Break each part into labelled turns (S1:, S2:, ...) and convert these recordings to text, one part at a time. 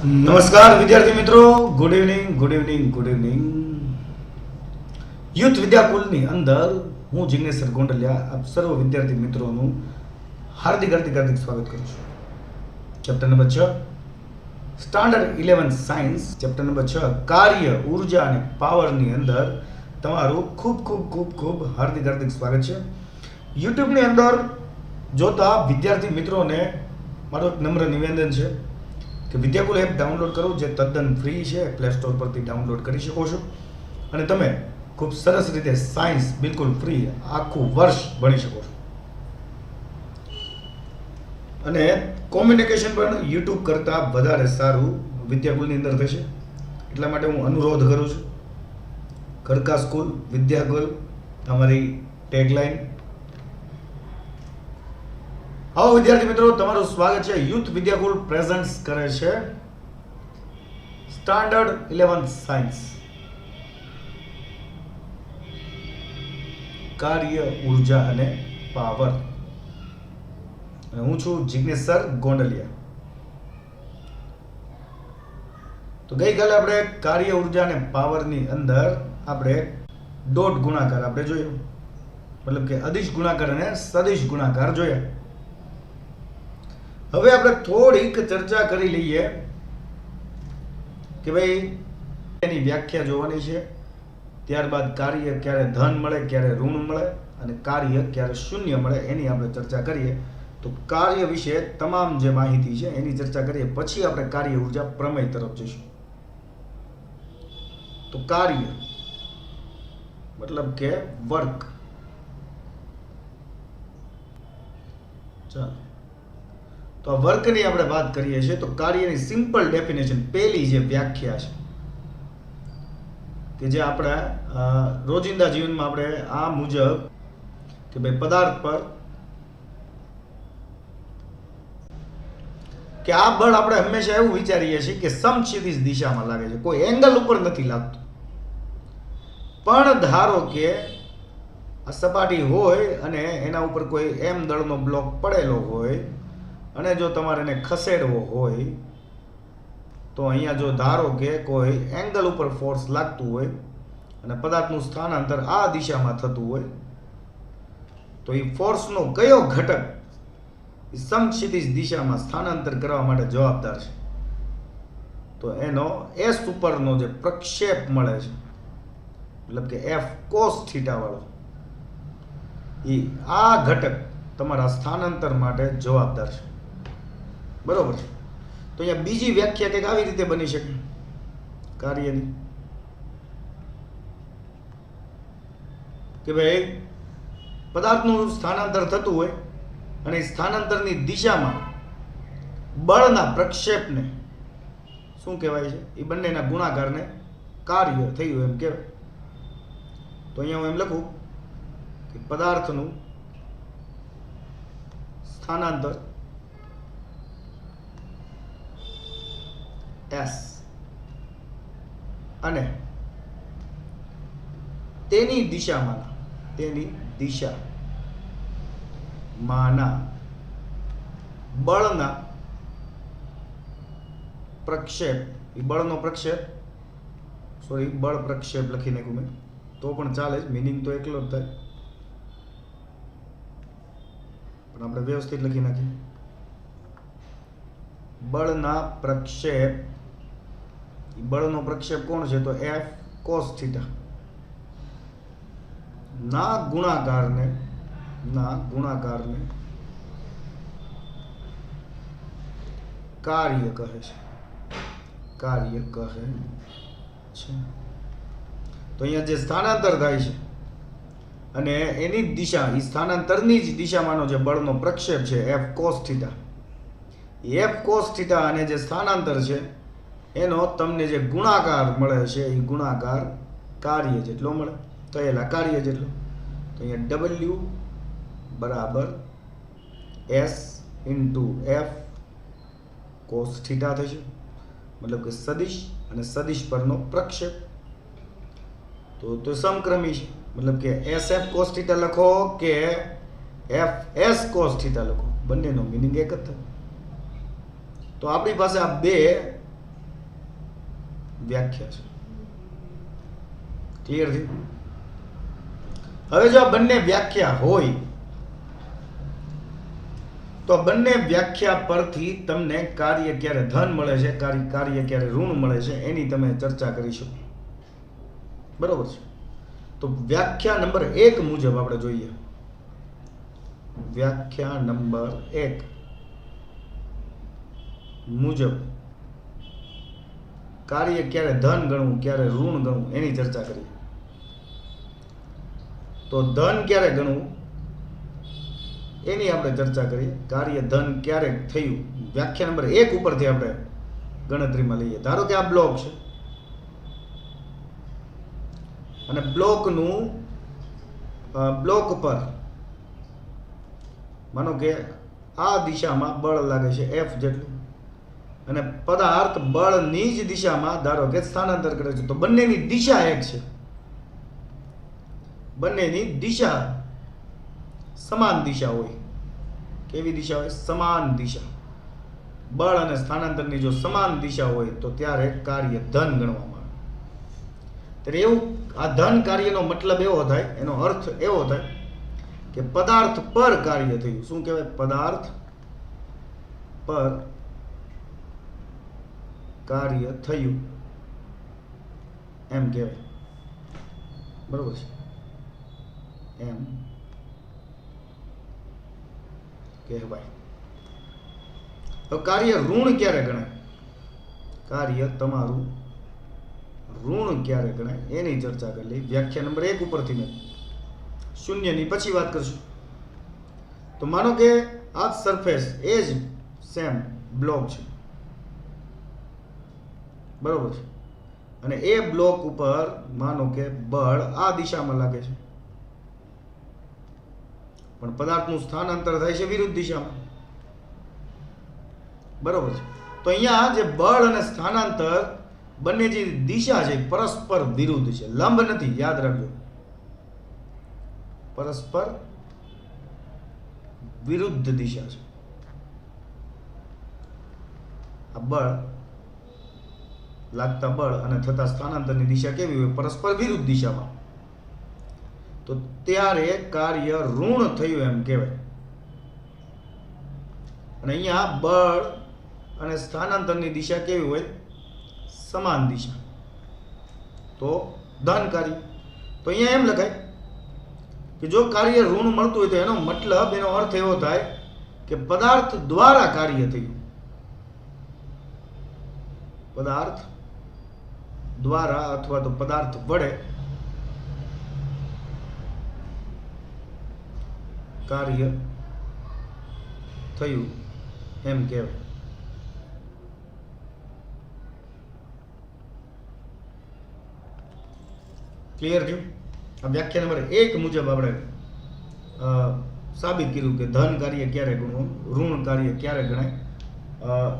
S1: નમસ્કાર વિદ્યાર્થી મિત્રો, good evening good evening good evening. Youth વિદ્યાકુલની અંદર હું જિગ્નેશ સર ગોંડલિયા આપ સર્વ વિદ્યાર્થી મિત્રોનું હાર્દિક હાર્દિક હાર્દિક સ્વાગત કરું છું. Chapter number 6 standard 11 science, chapter number 6 કાર્ય, ઉર્જા અને પાવરની અંદર તમારું ખૂબ ખૂબ ખૂબ ખૂબ હાર્દિક હાર્દિક સ્વાગત છે. યુટ્યુબની અંદર જોતા વિદ્યાર્થી મિત્રોને મારું એક નમ્ર નિવેદન છે કે વિદ્યાકુલ એપ ડાઉનલોડ કરો, જે તદ્દન ફ્રી છે. પ્લે સ્ટોર પરથી ડાઉનલોડ કરી શકો છો અને તમે ખૂબ સરસ રીતે સાયન્સ બિલકુલ ફ્રી આખું વર્ષ ભણી શકો છો. અને કોમ્યુનિકેશન પણ યુટ્યુબ કરતાં વધારે સારું વિદ્યાકુલની અંદર થશે. એટલા માટે હું અનુરોધ કરું છું, ઘરકા સ્કૂલ વિદ્યાકુલ અમારી ટેગલાઇન. આવો વિદ્યાર્થી મિત્રો, તમારું સ્વાગત છે. યુથ વિદ્યાકુલ પ્રેઝન્ટ્સ કરે છે સ્ટાન્ડર્ડ 11 સાયન્સ, કાર્ય, ઉર્જા અને પાવર. અને હું છું જિગ્નેશ સર ગોંડલિયા. તો ગઈકાલે આપણે કાર્ય, ઉર્જા અને પાવરની અંદર આપણે ડોટ ગુણાકાર આપણે જોયો, મતલબ કે અદિશ ગુણાકાર અને સદિશ ગુણાકાર જોયા. હવે આપણે થોડીક ચર્ચા કરી લઈએ કે ભાઈ એની વ્યાખ્યા જોવાની છે. ત્યારબાદ કાર્ય ક્યારે ધન મળે, ક્યારે ઋણ મળે અને કાર્ય ક્યારે શૂન્ય મળે એની આપણે ચર્ચા કરીએ. તો કાર્ય વિશે તમામ જે માહિતી છે એની ચર્ચા કરીએ, પછી આપણે કાર્ય ઉર્જા પ્રમેય તરફ જઈશું. તો કાર્ય મતલબ કે વર્ક. ચાલો, તો આ વર્કની આપણે વાત કરીએ છીએ. તો કાર્યની સિમ્પલ ડેફિનેશન, પહેલી જે વ્યાખ્યા છે કે જે આપણા રોજિંદા જીવનમાં આપણે આ મુજબ કે ભાઈ પદાર્થ પર કે આ બળ આપણે હંમેશા એવું વિચારીએ છીએ કે સમક્ષિતિજ દિશામાં લાગે છે, કોઈ એંગલ ઉપર નથી લાગતું. પણ ધારો કે આ સપાટી હોય અને એના ઉપર કોઈ એમ દળનો બ્લોક પડેલો હોય અને જો તમારે એને ખસેડવો હોય તો અહીંયા જો ધારો કે કોઈ એંગલ ઉપર ફોર્સ લાગતું હોય અને પદાર્થનું સ્થાનાંતર આ દિશામાં થતું હોય તો એ ફોર્સનો કયો ઘટક સમક્ષિતિજ દિશામાં સ્થાનાંતર કરવા માટે જવાબદાર છે? તો એનો એસ ઉપરનો જે પ્રક્ષેપ મળે છે, મતલબ કે એફ કોસ થીટા વાળો, એ આ ઘટક તમારા સ્થાનાંતર માટે જવાબદાર છે. બરોબર છે. તો અહીંયા બીજી વ્યાખ્યા કંઈક આવી રીતે બની શકે કાર્યની કે ભાઈ પદાર્થનું સ્થાનાંતર થતું હોય અને સ્થાનાંતરની દિશામાં બળના પ્રક્ષેપને શું કહેવાય છે? એ બંનેના ગુણાકારને કાર્ય થયું એમ કહેવાય. તો અહીંયા હું એમ લખું કે પદાર્થનું સ્થાનાંતર એસ અને તેની દિશામાંના બળના પ્રક્ષેપ, એ બળનો પ્રક્ષેપ, સોરી બળ પ્રક્ષેપ લખી નાખ્યું મેં, તો પણ ચાલે જ, મિનિંગ તો એકલો જ થાય, પણ આપણે વ્યવસ્થિત લખી નાખીએ. બળના પ્રક્ષેપ, બળનો પ્રક્ષેપ કોણ છે? તો એફ કોસ થીટા ના ગુણાકારને કાર્ય કહે છે. તો અહીંયા જે સ્થાનાંતર થાય છે અને એની જ દિશા, એ સ્થાનાંતરની જ દિશામાંનો જે બળનો પ્રક્ષેપ છે F cos theta, F cos theta અને જે સ્થાનાંતર છે એનો તમને જે ગુણાકાર મળે છે એ ગુણાકાર કાર્ય જેટલો મળે, થયેલા કાર્ય જેટલો. તો અહીંયા ડબલ્યુ બરાબર S into F cos theta થશે, મતલબ કે સદિશ અને સદિશ પરનો પ્રક્ષેપ. તો સમક્રમી છે, મતલબ કે એસ એફ કોસ થીટા લખો કે એફ એસ કોસ થીટા લખો, બંનેનો મિનિંગ એક જ થાય. તો આપણી પાસે આ બે વ્યાખ્યા છે. ક્લિયર થયું? હવે જો આ બંને વ્યાખ્યા હોય તો બંને વ્યાખ્યા પરથી તમને કાર્ય ક્યારે ધન મળે છે, કાર્ય ક્યારે ઋણ મળે છે એની તમે ચર્ચા કરીશું. બરોબર છે? તો વ્યાખ્યા નંબર 1 મુજબ આપણે જોઈએ. વ્યાખ્યા નંબર 1 મુજબ કાર્ય ક્યારે ધન ગણવું, ક્યારે ઋણ ગણવું એની ચર્ચા કરીએ. તો ધન ક્યારે ગણવું એની આપણે ચર્ચા કરીએ. કાર્ય ધન ક્યારે થયું વ્યાખ્યા નંબર 1 ઉપરથી આપણે ગણતરીમાં લઈએ. ધારો કે આ બ્લોક છે અને બ્લોક પર માનો કે આ દિશામાં બળ લાગે છે F જેટલું અને પદાર્થ બળની જ દિશામાં ધારો કે સ્થાનાંતર કરે છે. તો બંનેની દિશા એક છે, બંનેની દિશા સમાન દિશા હોય. કેવી દિશા હોય? સમાન દિશા. બળ અને સ્થાનાંતરની જો સમાન દિશા હોય તો ત્યારે કાર્ય ધન ગણવામાં આવે. ત્યારે એવું આ ધન કાર્યનો મતલબ એવો થાય, એનો અર્થ એવો થાય કે પદાર્થ પર કાર્ય થયું. શું કહેવાય? પદાર્થ પર કાર્ય થયું એમ કહેવાય. બરોબર છે? એમ કહેવાય. હવે કાર્ય ઋણ ક્યારે ગણાય? કાર્ય તમારું ઋણ ક્યારે ગણાય એની ચર્ચા કરી લઈ. વ્યાખ્યા નંબર 1 ઉપરથી મેં શૂન્યની પછી વાત કરશું. તો માનો કે આ સરફેસ એ જ સેમ બ્લોક છે. બરોબર છે? અને એ બ્લોક ઉપર માનો કે બળ આ દિશામાં લાગે છે પણ પદાર્થનું સ્થાનાંતર થાય છે વિરુદ્ધ દિશામાં. બરોબર છે? તો અહીંયા જે બળ અને સ્થાનાંતર બંને જે દિશા છે પરસ્પર વિરુદ્ધ છે, લંબ નથી. યાદ રાખજો, પરસ્પર વિરુદ્ધ દિશા છે. આ બળ લાગતા બળ અને થતા સ્થાનાંતરની દિશા કેવી હોય? પરસ્પર વિરુદ્ધ દિશામાં. તો ત્યારે કાર્ય ઋણ થયું એમ કહેવાય. અને અહીંયા બળ અને સ્થાનાંતરની દિશા કેવી હોય? સમાન દિશા. તો ધન કાર્ય. તો અહીંયા એમ લખાય કે જો કાર્ય ઋણ મળતું હોય તો એનો મતલબ, એનો અર્થ એવો થાય કે પદાર્થ દ્વારા કાર્ય થયું. પદાર્થ દ્વારા અથવા તો પદાર્થ વડે કાર્ય થયું એમ કહેવાય. ક્લિયર થયું? આ વ્યાખ્યા નંબર 1 મુજબ આપણે સાબિત કર્યું કે ધન કાર્ય ક્યારે ગણવું, ઋણ કાર્ય ક્યારે ગણાય.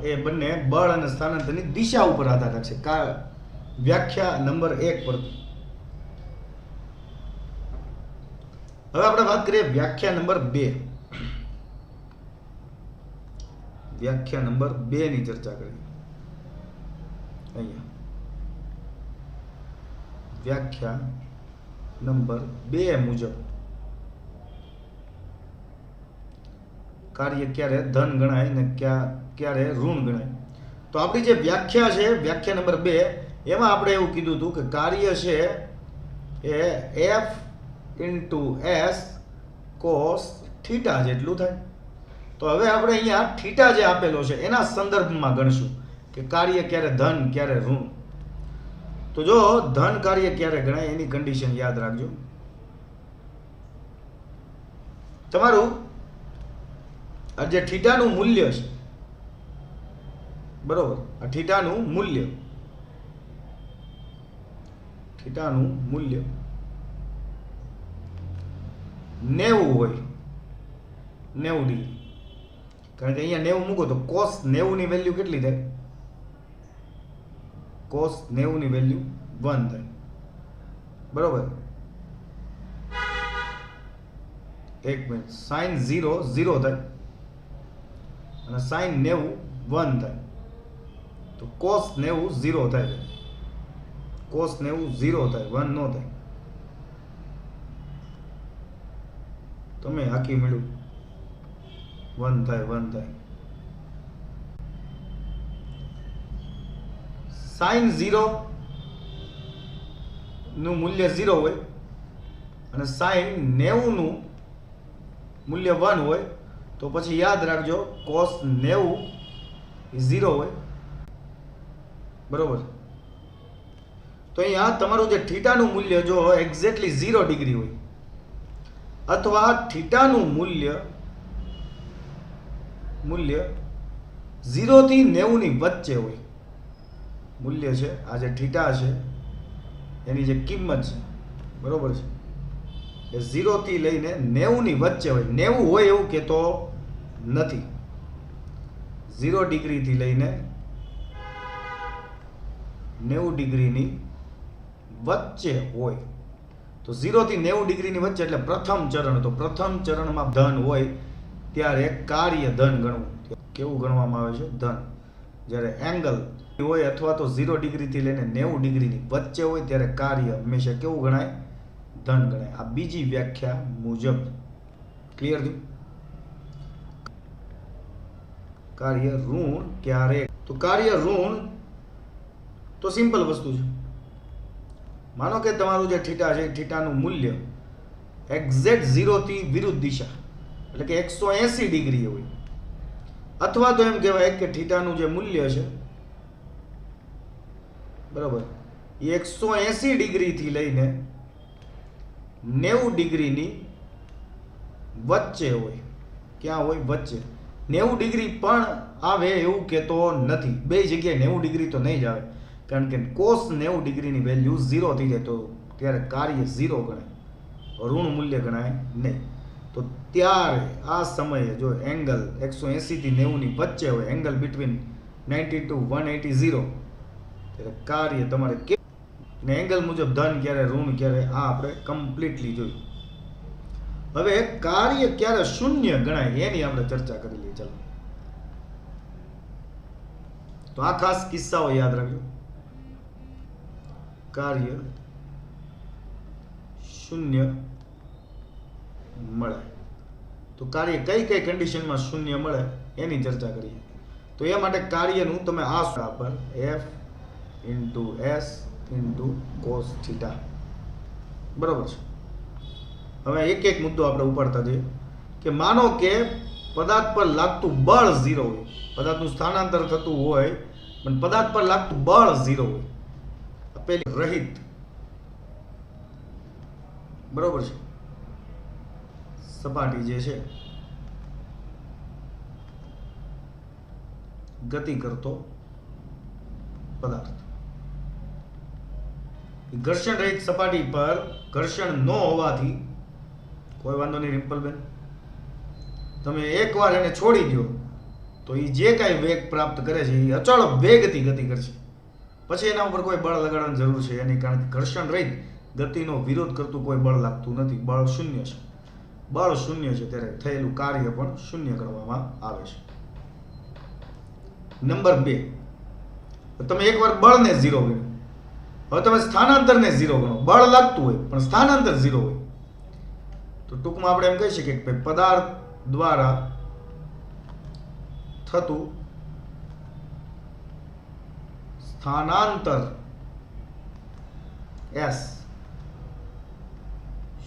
S1: એ બંને બળ અને સ્થાનાંતરની દિશા ઉપર આધાર રાખશે. વ્યાખ્યા નંબર 1 પર. હવે આપણે વાત કરીએ વ્યાખ્યા નંબર 2. વ્યાખ્યા નંબર 2 ની ચર્ચા કરીએ. અહીંયા વ્યાખ્યા નંબર 2 મુજબ કાર્ય ક્યારે ધન ગણાય ને ક્યારે ઋણ ગણાય. તો આપણી જે વ્યાખ્યા છે, વ્યાખ્યા નંબર 2, એમાં આપણે એવું કીધું હતું કે કાર્ય છે એ F × S cos થીટા જેટલું થાય. તો હવે આપણે અહીંયા થીટા જે આપેલો છે એના સંદર્ભમાં ગણશું કે કાર્ય ક્યારે ધન ક્યારે ઋણ. તો જો ધન કાર્ય ક્યારે ગણાય એની કન્ડિશન યાદ રાખજો. તમારું આ જે થીટાનું મૂલ્ય છે, બરોબર, આ થીટાનું મૂલ્ય 90 હોય, 90 ડિગ્રી. કારણ કે અહીંયા 90 મૂકો તો cos 90 ની વેલ્યુ કેટલી થાય? cos 90 ની વેલ્યુ 1 થાય. બરોબર? એક મિનિટ, sin 0 0 થાય અને sin 90 1 થાય. તો cos 90 0 થાય. કોસ 90 0 થાય, 1 નો થાય. તમે હાકી મળ્યું 1 થાય, 1 થાય. સાઇન 0 નું મૂલ્ય 0 હોય અને સાઇન 90 નું મૂલ્ય 1 હોય તો પછી યાદ રાખજો કોસ 90 એ 0 હોય. બરોબર. તો અહીંયા તમારું જે થીટાનું મૂલ્ય જો એક્ઝેક્ટલી 0 ડિગ્રી હોય અથવા થીટાનું મૂલ્ય 0 થી 90 ની વચ્ચે હોય. મૂલ્ય છે આ જે થીટા છે એની જે કિંમત છે, બરોબર છે, એ 0 થી લઈને 90 ની વચ્ચે હોય. 90 હોય એવું કહેતો નથી. 0 ડિગ્રી થી લઈને 90 ડિગ્રીની વચ્ચે હોય. તો 0 થી 90 ડિગ્રીની વચ્ચે એટલે પ્રથમ ચરણ. તો પ્રથમ ચરણમાં ધન હોય ત્યારે કાર્ય ધન ગણવું. કેવું ગણવામાં આવે છે? ધન. જ્યારે એંગલ હોય અથવા તો 0 ડિગ્રીથી લઈને 90 ડિગ્રીની વચ્ચે હોય ત્યારે કાર્ય હંમેશા કેવું ગણાય? ધન ગણાય. આ બીજી વ્યાખ્યા મુજબ. ક્લિયર થયું? કાર્ય ઋણ ક્યારે? તો કાર્ય ઋણ તો સિમ્પલ વસ્તુ છે. માનો કે તમારું જે થીટા છે થીટાનું મૂલ્ય એક્ઝેક્ટ 0 થી વિરુદ્ધ દિશા એટલે કે 180 ડિગ્રી હોય, અથવા તો એમ કહેવાય કે થીટાનું જે મૂલ્ય છે, બરાબર, એ 180 ડિગ્રીથી લઈને 90 ડિગ્રીની વચ્ચે હોય. ક્યાં હોય? વચ્ચે. 90 ડિગ્રી પણ આવે એવું કહેતો નથી. બે જગ્યાએ 90 ડિગ્રી તો નહીં જ આવે, કારણ કે કોસ 90 ડિગ્રીની વેલ્યુ 0 થઈ જાય તો ત્યારે કાર્ય 0 ગણાય, ઋણ મૂલ્ય ગણાય નહીં. તો ત્યારે આ સમયે જો એંગલ 180 થી 90 ની વચ્ચે હોય, એંગલ બિટવીન 90 to 180, ત્યારે કાર્ય તમારે કે ને એંગલ મુજબ ધન ક્યારે, ઋણ ક્યારે, આ આપણે કમ્પ્લીટલી જોયું. હવે કાર્ય ક્યારે શૂન્ય ગણાય એની આપણે ચર્ચા કરી લઈએ. ચાલો, તો આ ખાસ કિસ્સાઓ યાદ રાખજો. કાર્ય શૂન્ય મળે તો કાર્ય કઈ કઈ કન્ડિશનમાં શૂન્ય મળે એની ચર્ચા કરીએ. તો એ માટે કાર્યનું તમે આ પર f into s into cos theta, બરોબર છે. હવે એક એક મુદ્દો આપણે ઉપાડતા જઈએ કે માનો કે પદાર્થ પર લાગતું બળ 0 હોય, પદાર્થનું સ્થાનાંતર થતું હોય પણ પદાર્થ પર લાગતું બળ 0 હોય, પેલી રહિત, બરોબર છે, સપાટી જે છે ગતિ કરતો પદાર્થ, ઘર્ષણ રહિત સપાટી પર ઘર્ષણ ન હોવાથી કોઈ વાંધો નહીં રિમ્પલબેન, તમે એકવાર એને છોડી દો તો એ જે કાંઈ વેગ પ્રાપ્ત કરે છે એ અચળ વેગથી ગતિ કરશે. પછી એના ઉપર કોઈ બળ લગાડવાની જરૂર છે એની, કારણ કે ઘર્ષણ રહિત ગતિનો વિરોધ કરતું કોઈ બળ લાગતું નથી. બળ શૂન્ય છે. બળ શૂન્ય છે ત્યારે થયેલું કાર્ય પણ શૂન્ય ગણવામાં આવે છે. નંબર 2, તમે એકવાર બળને 0 ગણ્યું, હવે તમે સ્થાનાંતરને 0 ગણો. બળ લાગતું હોય પણ સ્થાનાંતર 0 હોય તો ટૂંકમાં આપણે એમ કહી શકીએ કે પદાર્થ દ્વારા થતું સ્થાનાંતર s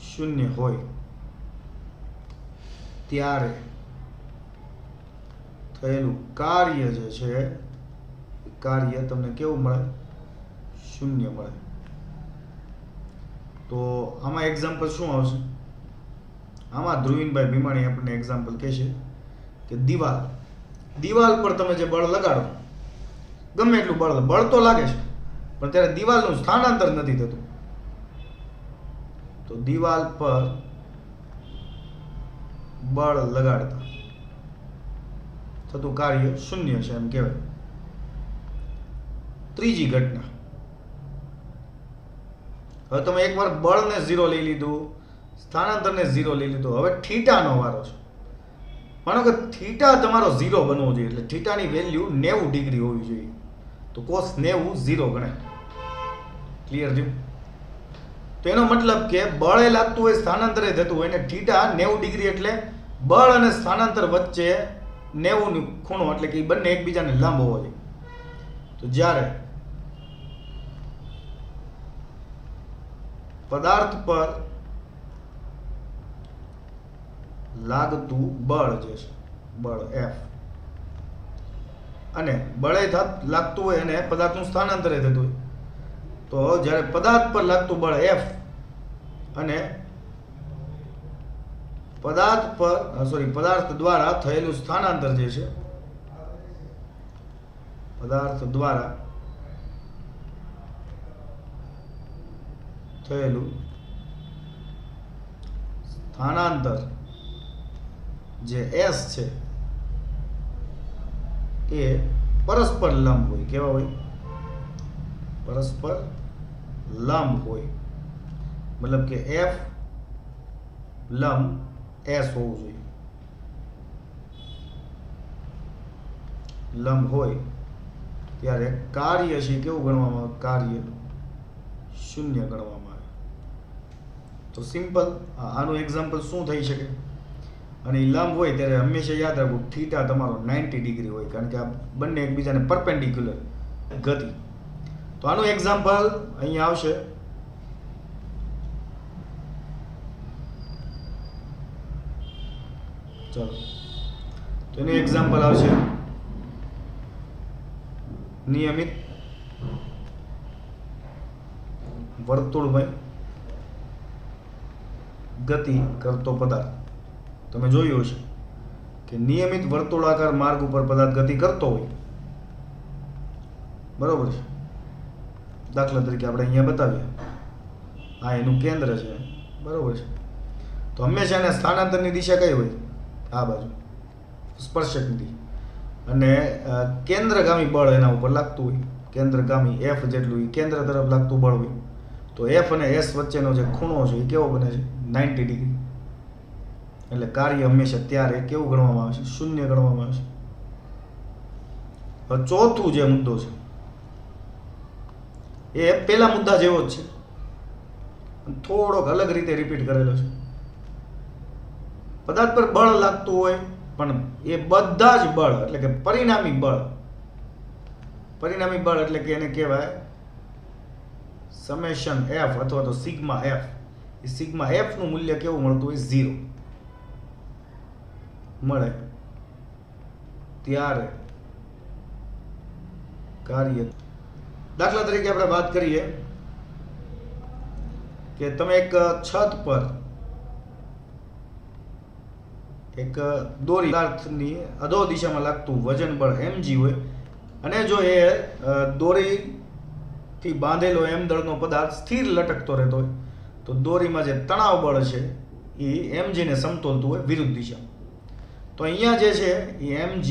S1: શૂન્ય હોય ત્યારે થયેલું કાર્ય જે છે કાર્ય તમને કેવું મળે? શૂન્ય મળે. તો આમાં એક્ઝામ્પલ શું આવશે? આમાં ધ્રુવીનભાઈ ભીમાણી આપણને એક્ઝામ્પલ કહેશે કે દિવાલ પર તમે જે બળ લગાડો, ગમે એટલું બળ તો લાગે છે પણ ત્યારે દિવાલનું સ્થાનાંતર નથી થતું, તો દિવાલ પર બળ લગાડતા થતું કાર્ય શૂન્ય છે એમ કહેવાય. ત્રીજી ઘટના, હવે તમે એકવાર બળને 0 લઈ લીધું, સ્થાનાંતરને 0 લઈ લીધું, હવે થીટાનો વારો છે. માનો કે થીટા તમારો 0 બનવો જોઈએ, એટલે થીટાની વેલ્યુ 90 ડિગ્રી હોવી જોઈએ. તો કોસ 90 0 ગણાય. ક્લિયર થયું? તો એનો મતલબ કે બળ એ લાગતું હોય સ્થાનાંતરે થતું હોય ને થીટા 90 ડિગ્રી એટલે બળ અને સ્થાનાંતર વચ્ચે 90 ખૂણો એટલે કે બંને એકબીજાને લંબ હોવો જોઈએ. તો જ્યારે પદાર્થ પર લાગતું બળ જે છે બળ F અને બળે લાગતું હોય અને પદાર્થનું સ્થાનાંતરે થતું હોય, તો જ્યારે પદાર્થ પર લાગતું બળ F અને પદાર્થ દ્વારા થયેલું સ્થાનાંતર જે છે પદાર્થ દ્વારા થયેલું સ્થાનાંતર જે S છે એ પરસ્પર લંબ હોય. કેવા હોય? પરસ્પર લંબ હોય. મતલબ કે F લંબ S હોવું જોઈએ. લંબ હોય ત્યારે કાર્ય છે કેવું ગણવામાં આવે? કાર્ય શૂન્ય ગણવામાં આવે. તો સિમ્પલ આનું એક્ઝામ્પલ શું થઈ શકે? અને એ લંબ હોય ત્યારે હંમેશા યાદ રાખવું થીટા તમારો 90 ડિગ્રી હોય, કારણ કે આ બંને એકબીજાને પરપેન્ડિક્યુલર ગતિ. તો આનું એક્ઝામ્પલ અહીંયા આવશે. ચલો, તો એનું એક્ઝામ્પલ આવશે નિયમિત વર્તુળમય ગતિ કરતો પદાર્થ. તમે જોયું હશે કે નિયમિત વર્તુળાકાર માર્ગ ઉપર પદાર્થ ગતિ કરતો હોય, બરોબર છે. દાખલા તરીકે આપણે અહીંયા બતાવીએ, આ એનું કેન્દ્ર છે, બરોબર છે. તો હંમેશા એના સ્થાનાંતરની દિશા કઈ હોય? આ બાજુ, સ્પર્શકની દિશા. અને કેન્દ્રગામી બળ એના ઉપર લાગતું હોય, કેન્દ્રગામી F જેટલું એ કેન્દ્ર તરફ લાગતું બળ હોય. તો F અને S વચ્ચેનો જે ખૂણો છે એ કેવો બને છે? 90 ડિગ્રી. એટલે કાર્ય હંમેશા ત્યારે કેવું ગણવામાં આવે છે? શૂન્ય ગણવામાં આવે છે. હવે ચોથું જે મુદ્દો છે એ પેલા મુદ્દા જેવો જ છે, થોડોક અલગ રીતે રિપીટ કરેલો છે. પદાર્થ પર બળ લાગતું હોય પણ એ બધા જ બળ એટલે કે પરિણામી બળ એટલે કે એને કહેવાય સમેશન F અથવા તો સિગ્મા F. એ સિગ્મા F નું મૂલ્ય કેવું મળતું હોય? 0 મળે ત્યારે કાર્ય. દાખલા તરીકે આપણે વાત કરીએ કે તમે એક છત પર એક દોરી પદાર્થની અધો દિશામાં લાગતું વજન બળ mg હોય અને જો એ દોરીથી બાંધેલો m દળનો પદાર્થ સ્થિર લટકતો રહેતો હોય, તો દોરીમાં જે તણાવ બળ છે એ mg ને સમતોલતું હોય વિરુદ્ધ દિશામાં. તો અહીંયા જે છે એ mg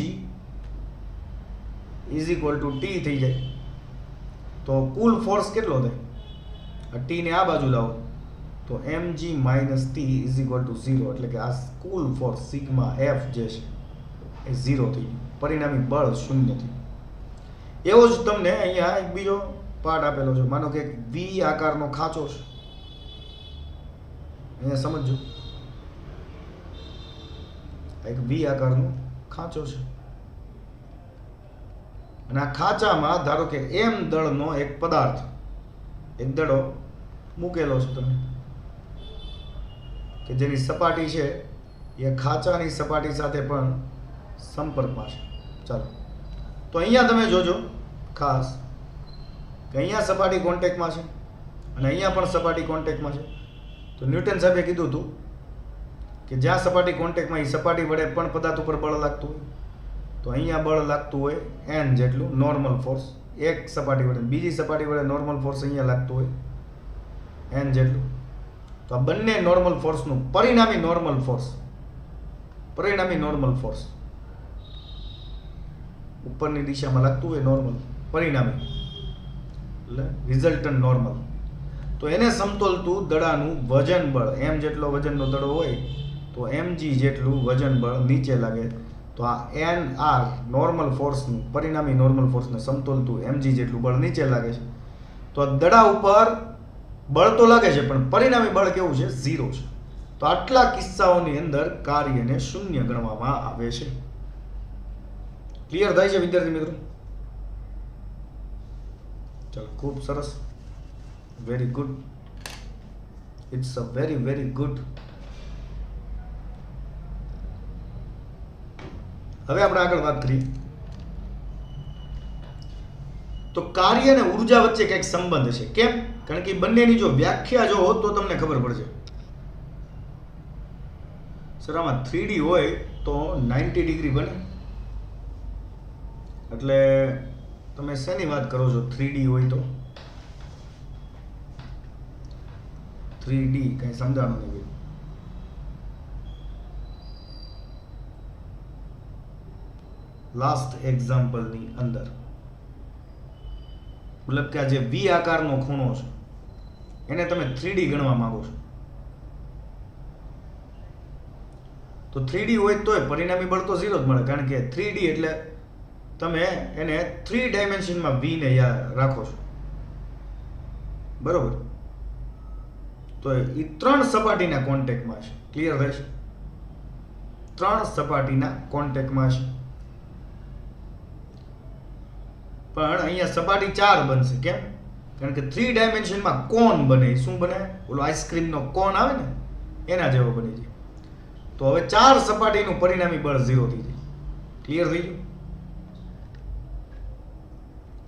S1: is equal to t થઈ જાય. તો કુલ ફોર્સ કેટલો થાય? t ને આ બાજુ લાવો તો mg minus t is equal to 0. એટલે કે આ કુલ ફોર્સ સિગ્મા F જે છે એ 0 થઈ ગયું, પરિણામી બળ શૂન્ય થયું. એવો જ તમને અહીંયા એક બીજો પાર્ટ આપેલો છે. માનો કે એક V આકારનો ખાંચો છે, અહીંયા સમજો. એક V આકારનો ખાંચો છે અને આ ખાંચામાં ધારો કે m દળનો એક પદાર્થ, એક દડો મૂકેલો છે તમે, કે જેની સપાટી છે એ ખાંચાની સપાટી સાથે પણ સંપર્કમાં છે. ચાલો, તો અહીંયા તમે જોજો ખાસ કે અહીંયા સપાટી કોન્ટેક્ટમાં છે અને અહીંયા પણ સપાટી કોન્ટેક્ટમાં છે. તો ન્યૂટન સાહેબે કીધું હતું કે જ્યાં સપાટી કોન્ટેક્ટમાં એ સપાટી વડે પણ પદાર્થ ઉપર બળ લાગતું હોય, તો અહીંયા બળ લાગતું હોય n જેટલું નોર્મલ ફોર્સ. એક સપાટી વડે બીજી સપાટી વડે નોર્મલ ફોર્સ અહીંયા લાગતું હોય n જેટલું. તો આ બંને નોર્મલ ફોર્સનું પરિણામી નોર્મલ ફોર્સ ઉપરની દિશામાં લાગતું હોય નોર્મલ, પરિણામી એટલે રિઝલ્ટન્ટ નોર્મલ. તો એને સમતોલતું દડાનું વજન બળ, m જેટલો વજનનો દડો હોય તો mg જેટલું વજન બળ નીચે લાગે. તો આ nr નોર્મલ ફોર્સનું પરિણામી નોર્મલ ફોર્સને સમતોલતું mg જેટલું બળ નીચે લાગે છે. તો દડા ઉપર બળ તો લાગે છે પણ પરિણામી બળ કેવું છે? 0 છે. તો આટલા કિસ્સાઓની અંદર કાર્યને શૂન્ય ગણવામાં આવે છે. ક્લિયર થાય છે વિદ્યાર્થી મિત્રો? ચલો, ખૂબ સરસ, very good, it's a very very good. હવે આપણે આગળ વાત કરીએ તો કાર્ય અને ઉર્જા વચ્ચે કંઈક સંબંધ છે. કેમ? કારણ કે બંનેની જો વ્યાખ્યા જો હોત તો તમને ખબર પડશે. સર આમાં 3D હોય તો 90 ડિગ્રી બને, એટલે તમે શેની વાત કરો છો? 3D હોય તો 3D કઈ સમજાણું નહીં. લાસ્ટ એક્ઝામ્પલની અંદર મતલબ કે આ જે V આકારનો ખૂણો છે એને તમે 3D ગણવા માંગો છો, તો 3D હોય તોય પરિણામી બળ તો 0 જ મળે, કારણ કે 3D એટલે તમે એને 3 ડાયમેન્શનમાં V ને રાખો છો, બરોબર? તો એ 3 સપાટીના કોન્ટેક્ટમાં છે. ક્લિયર થાય છે? 3 સપાટીના કોન્ટેક્ટમાં છે. પણ અહીંયા સપાટી 4 બનશે. કેમ? કારણ કે 3 ડાયમેન્શનમાં કોન બને. શું બને? ઓલો આઈસ્ક્રીમનો કોન આવે ને એના જેવો બની જાય. તો હવે 4 સપાટીનું પરિણામી બળ 0 થઈ જાય. ક્લિયર થઈ ગયું?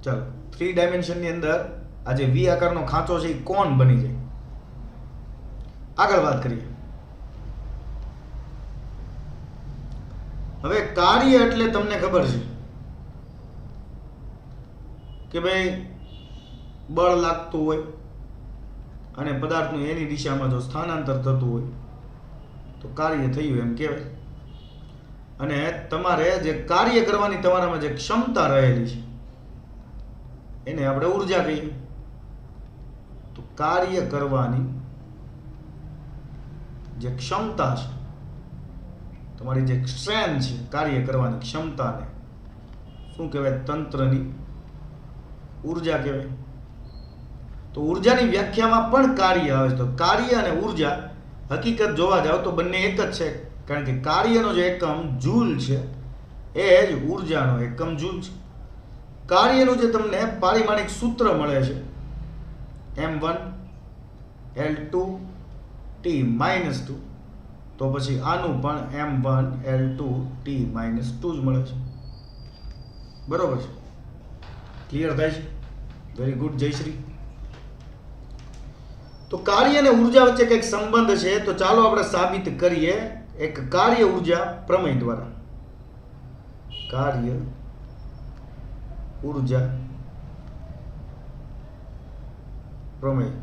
S1: ચાલો, 3 ડાયમેન્શનની અંદર આ જે V આકારનો ખાંચો છે એ કોન બની જાય. આગળ વાત કરીએ. હવે કાર્ય એટલે તમને ખબર છે કે ભાઈ બળ લાગતું હોય અને પદાર્થનું એની દિશામાં જો સ્થાનાંતર થતું હોય તો કાર્ય થયું એમ કહેવાય. અને તમારે જે કાર્ય કરવાની તમારામાં જે ક્ષમતા રહેલી છે એને આપણે ઉર્જા કહીએ. તો કાર્ય કરવાની જે ક્ષમતા છે, તમારી જે સ્ટ્રેન્થ છે કાર્ય કરવાની ક્ષમતાને શું કહેવાય? તંત્રની ઉર્જા કહેવાય. તો ઉર્જાની વ્યાખ્યામાં પણ કાર્ય આવે છે. તો કાર્ય અને ઉર્જા હકીકત જોવા જાવ તો બંને એક જ છે, કારણ કે કાર્યનો જે એકમ જૂલ છે એ જ ઉર્જાનો એકમ જૂલ છે. કાર્યનું જે તમને પારિમાણિક સૂત્ર મળે છે m1L2T -2, તો પછી આનું પણ m1L2T -2 જ મળે છે. બરોબર છે? ક્લિયર થાય છે? વેરી ગુડ જયશ્રી. તો કાર્ય અને ઉર્જા વચ્ચે કંઈક સંબંધ છે, તો ચાલો આપણે સાબિત કરીએ એક કાર્ય ઉર્જા પ્રમેય દ્વારા. કાર્ય ઉર્જા પ્રમેય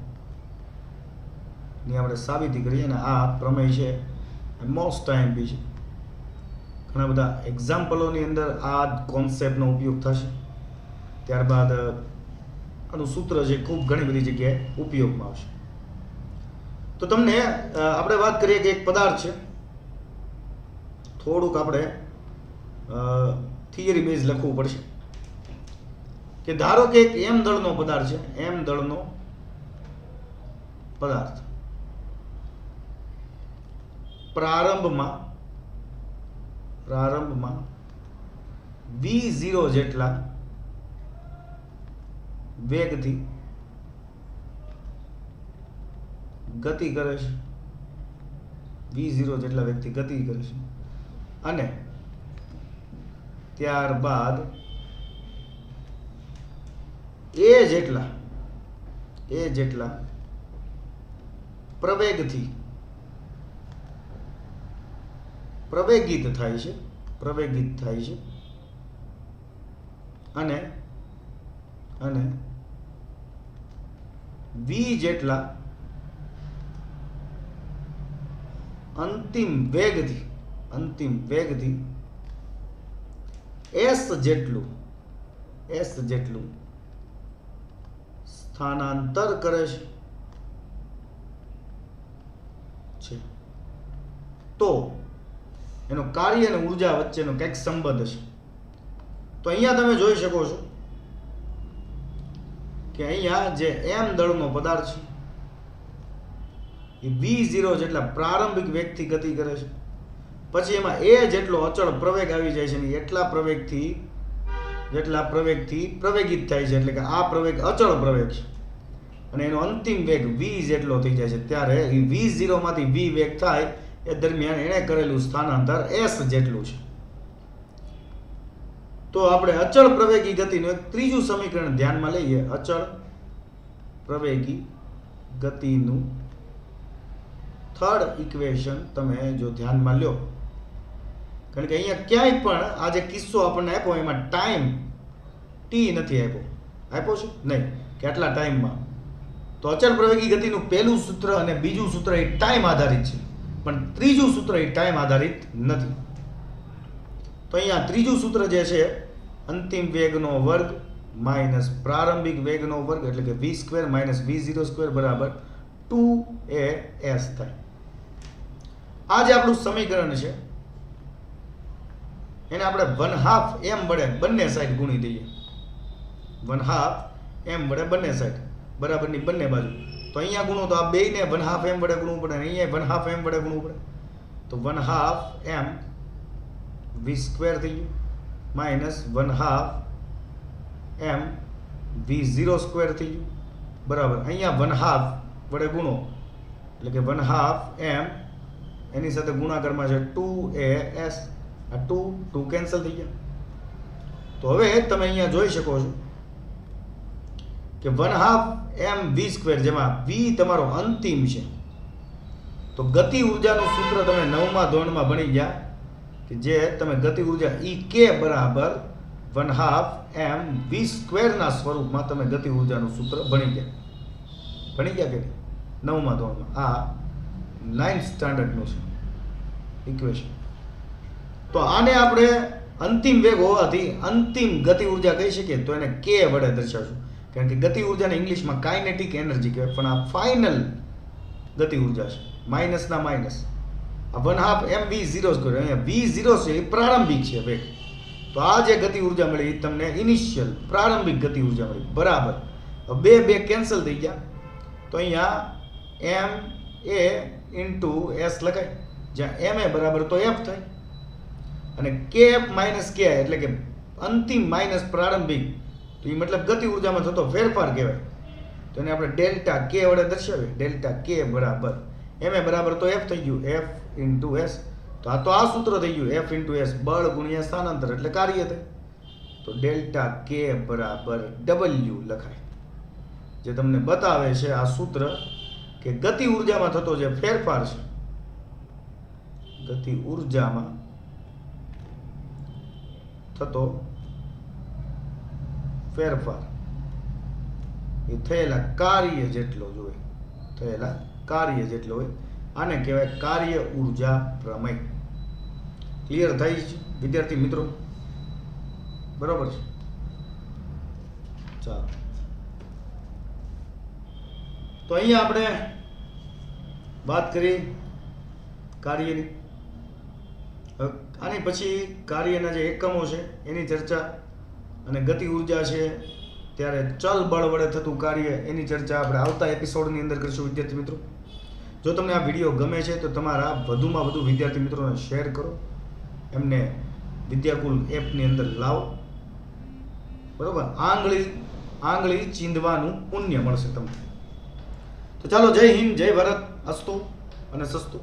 S1: ની આપણે સાબિતી કરીએ ને આ પ્રમેય છે મોસ્ટ ટાઈમ બી છે. ઘણા બધા એક્ઝામ્પલોની અંદર આ કોન્સેપ્ટનો ઉપયોગ થશે. ત્યારબાદ આનું સૂત્ર છે ખૂબ ઘણી બધી જગ્યાએ ઉપયોગમાં આવશે. તો તમને આપણે વાત કરીએ કે એક પદાર્થ છે, થોડુંક આપણે થિયરી બેઝ લખવું પડશે. કે ધારો કે એક m દળનો પદાર્થ છે, m દળનો પદાર્થ પ્રારંભમાં v0 જેટલા વેગથી ગતિ કરે છે. v0 જેટલા વેગથી ગતિ કરે છે અને ત્યારબાદ એ જેટલા પ્રવેગથી પ્રવેગિત થાય છે અને v જેટલા અંતિમ વેગથી s જેટલું સ્થાનાંતર કરે છે, તો એનો કાર્ય અને ઉર્જા વચ્ચેનો કંઈક સંબંધ છે. તો અહીંયા તમે જોઈ શકો છો કે કે અહીંયા જે m દળનો પદાર્થ છે એ v0 જેટલા પ્રારંભિક વેગથી ગતિ કરે છે, પછી એમાં a જેટલો અચળ પ્રવેગ આવી જાય છે ને એટલા પ્રવેગથી પ્રવેગિત થાય છે, એટલે કે આ પ્રવેગ અચળ પ્રવેગ છે અને એનો અંતિમ વેગ v જેટલો થઈ જાય છે, ત્યારે એ v0 માંથી v વેગ થાય એ દરમિયાન એણે કરેલું સ્થાનાંતર s જેટલું છે. તો આપણે અચળ પ્રવેગી ગતિનું એક ત્રીજું સમીકરણ ધ્યાનમાં લઈએ. અચળ પ્રવેગી ગતિનું થર્ડ ઇક્વેશન તમે જો ધ્યાનમાં લ્યો, કારણ કે અહીંયા ક્યાંય પણ આ જે કિસ્સો આપણને આપ્યો એમાં ટાઈમ t નથી આપ્યો છે નહીં કે આટલા ટાઈમમાં. તો અચળ પ્રવેગી ગતિનું પહેલું સૂત્ર અને બીજું સૂત્ર એ ટાઈમ આધારિત છે, પણ ત્રીજું સૂત્ર એ ટાઈમ આધારિત નથી. તો અહીંયા ત્રીજું સૂત્ર જે છે અંતિમ વેગનો વર્ગ માઇનસ પ્રારંભિક વેગનો વર્ગ, એટલે કે v² માઇનસ v0² બરાબર 2as થાય. આ જે આપણું સમીકરણ છે એને આપણે 1/2 m વડે બંને સાઈડ ગુણી દઈએ. 1/2 m વડે બંને સાઈડ બરાબરની બંને બાજુ. તો અહીંયા ગુણો તો આ બેયને 1/2 m વડે ગુણવું પડે અને અહીંયા 1/2 m વડે ગુણવું પડે. તો 1/2 m v² થઈ ગયું માઇનસ 1/2 m v0² થઈ ગયું બરાબર. અહીંયા 1/2 વડે ગુણો એટલે કે 1/2 m એની સાથે ગુણાકારમાં છે 2as, આ 2 કેન્સલ થઈ ગયા. તો હવે તમે અહીંયા જોઈ શકો છો કે 1/2 m v² જેમાં v તમારો અંતિમ છે, તો ગતિ ઉર્જાનું સૂત્ર તમે 9મા ધોરણમાં ભણી ગયા કે જે તમે ગતિ ઉર્જા ek બરાબર 1/2 m v² ના સ્વરૂપમાં તમે ગતિ ઉર્જાનું સૂત્ર ભણી ગયા કે નહીં 9મા ધોરણમાં. આ 9th સ્ટાન્ડર્ડનું છે ઇક્વેશન. તો આને આપણે અંતિમ વેગ હોવાથી અંતિમ ગતિ ઉર્જા કહી શકીએ, તો એને k વડે દર્શાવશું, કારણ કે ગતિ ઉર્જાને ઇંગ્લિશમાં કાઇનેટિક એનર્જી કહેવાય, પણ આ ફાઇનલ ગતિ ઉર્જા છે માઇનસના માઇનસ. આ 1/2 m v0², અહીંયા v0 છે એ પ્રારંભિક છે વેગ, તો આ જે ગતિ ઉર્જા મળી એ તમને ઇનિશિયલ પ્રારંભિક ગતિ ઉર્જા મળી બરાબર. બે કેન્સલ થઈ ગયા, તો અહીંયા m a ઇન્ટુ s લખાય, જ્યાં m a બરાબર તો f થાય અને kf માઇનસ k એટલે કે અંતિમ માઇનસ પ્રારંભિક, તો એ મતલબ ગતિ ઉર્જામાં થતો ફેરફાર કહેવાય. તો એને આપણે ડેલ્ટા k વડે દર્શાવીએ. ડેલ્ટા k બરાબર m a બરાબર તો f થઈ ગયું, f ઇન્ટુ s. તો આ સૂત્ર થઈ ગયું f ઇન્ટુ s, બળ ગુણ્યા સ્થાનાંતર એટલે કાર્ય થાય. તો ડેલ્ટા k બરાબર w લખાય, જે તમને બતાવે છે આ સૂત્ર કે ગતિ ઉર્જામાં થતો જે ફેરફાર છે, ગતિ ઉર્જામાં થતો ફેરફાર એ થયેલા કાર્ય જેટલો જ હોય, આને કહેવાય કાર્ય ઉર્જા પ્રમેય. ક્લિયર થાય છે વિદ્યાર્થી મિત્રો? બરોબર છે. ચાલો, તો અહીંયા આપણે વાત કરી કાર્યની. આની પછી કાર્યના જે એકમો છે એની ચર્ચા, અને ગતિ ઉર્જા છે ત્યારે ચલ બળ વડે થતું કાર્ય એની ચર્ચા આપણે આવતા એપિસોડની અંદર કરીશું વિદ્યાર્થી મિત્રો. જો તમને આ વિડીયો ગમે છે તો તમારા વધુમાં વધુ વિદ્યાર્થી મિત્રોને શેર કરો, એમને વિદ્યાકુલ એપની અંદર લાવો. બરોબર, આંગળી ચીંધવાનું પુણ્ય મળશે તમને. તો ચાલો, જય હિન્દ, જય ભારત, અસ્તુ અને સસ્તુ.